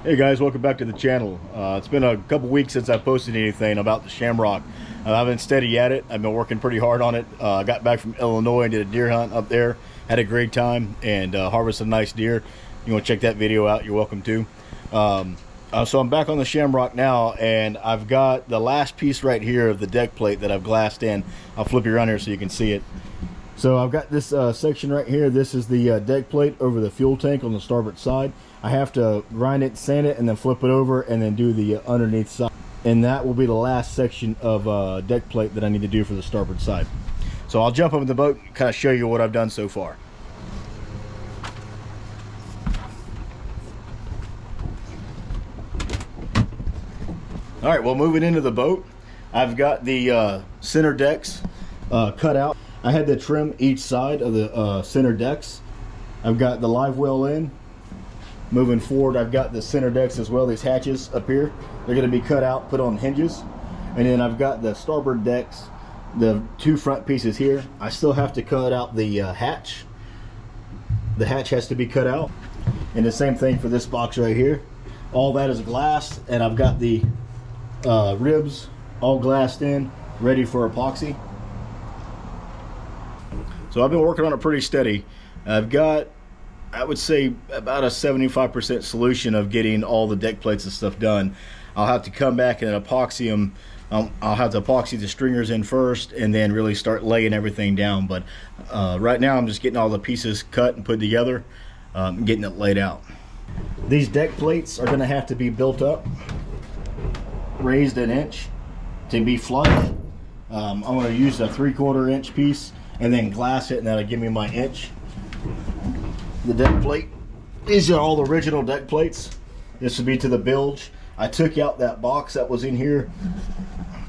Hey guys, welcome back to the channel. It's been a couple weeks since I posted anything about the Shamrock. I've been steady at it. I've been working pretty hard on it. I got back from Illinois and did a deer hunt up there. Had a great time and harvested a nice deer. You want to check that video out, you're welcome to. So I'm back on the Shamrock now, and I've got the last piece right here of the deck plate that I've glassed in. I'll flip you around here so you can see it. So I've got this section right here. This is the deck plate over the fuel tank on the starboard side. I have to grind it, sand it, and then flip it over and then do the underneath side. And that will be the last section of deck plate that I need to do for the starboard side. So I'll jump up in the boat and kind of show you what I've done so far. All right, well, moving into the boat, I've got the center decks cut out. I had to trim each side of the center decks. I've got the live well in. Moving forward, I've got the center decks as well, these hatches up here. They're going to be cut out, put on hinges. And then I've got the starboard decks, the two front pieces here. I still have to cut out the hatch. The hatch has to be cut out. And the same thing for this box right here. All that is glass, and I've got the ribs all glassed in, ready for epoxy. So I've been working on it pretty steady. I've got, I would say, about a 75% solution of getting all the deck plates and stuff done. I'll have to come back and epoxy them. I'll have to epoxy the stringers in first and then really start laying everything down. But right now I'm just getting all the pieces cut and put together, getting it laid out. These deck plates are going to have to be built up, raised an inch to be flush. I'm going to use a 3/4 inch piece and then glass it, and that'll give me my inch. The deck plate, these are all the original deck plates. This would be to the bilge. I took out that box that was in here.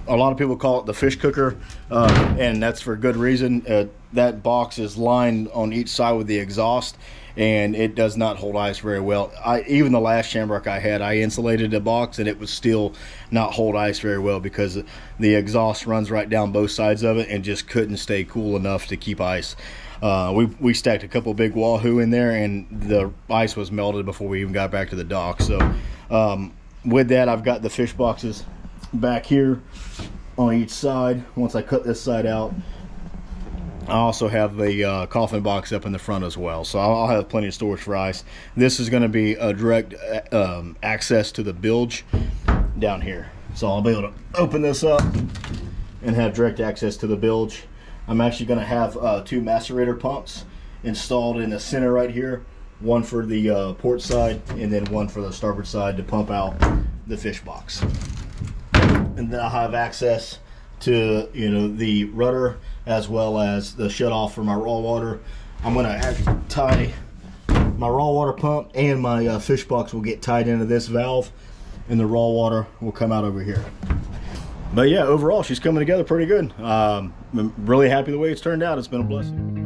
A lot of people call it the fish cooker, and that's for good reason. That box is lined on each side with the exhaust, and it does not hold ice very well. Even the last Shamrock I had, I insulated the box and it would still not hold ice very well because the exhaust runs right down both sides of it and just couldn't stay cool enough to keep ice. We stacked a couple big wahoo in there and the ice was melted before we even got back to the dock. So with that, I've got the fish boxes back here on each side. Once I cut this side out, I also have the coffin box up in the front as well, so I'll have plenty of storage for ice. This is going to be a direct access to the bilge down here, so I'll be able to open this up and have direct access to the bilge. I'm actually going to have two macerator pumps installed in the center right here, one for the port side and then one for the starboard side to pump out the fish box. And then I'll have access to, you know, the rudder as well as the shut off for my raw water. I'm going to tie my raw water pump, and my fish box will get tied into this valve, and the raw water will come out over here. But yeah, overall she's coming together pretty good. I'm really happy the way it's turned out. It's been a blessing.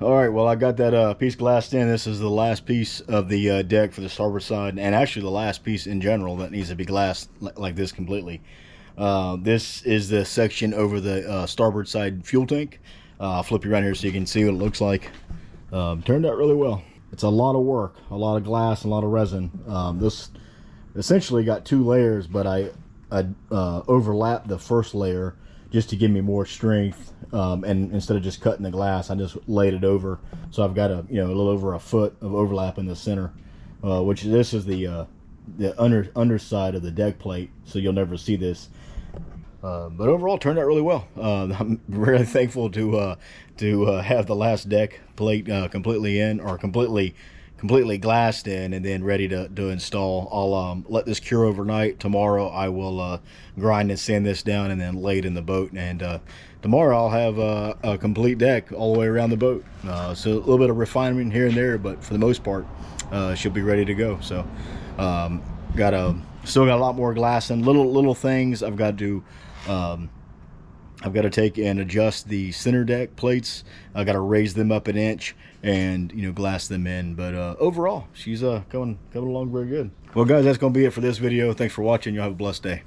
All right, well, I got that piece glassed in. This is the last piece of the deck for the starboard side, and actually the last piece in general that needs to be glassed like this completely. This is the section over the starboard side fuel tank. I'll flip you around here so you can see what it looks like. Turned out really well. It's a lot of work, a lot of glass, and a lot of resin. This essentially got 2 layers, but I overlapped the first layer just to give me more strength, and instead of just cutting the glass, I just laid it over. So I've got a little over a foot of overlap in the center, which this is the underside of the deck plate, so you'll never see this. But overall, it turned out really well. I'm really thankful to have the last deck plate completely in, or completely glassed in, and then ready to install. I'll let this cure overnight. Tomorrow I will grind and sand this down and then lay it in the boat, and tomorrow I'll have a complete deck all the way around the boat. So a little bit of refinement here and there, but for the most part she'll be ready to go. So still got a lot more glass and little things I've got to take and adjust the center deck plates. I got to raise them up an inch and glass them in. But overall, she's coming along very good. Well, guys, that's gonna be it for this video. Thanks for watching. Y'all have a blessed day.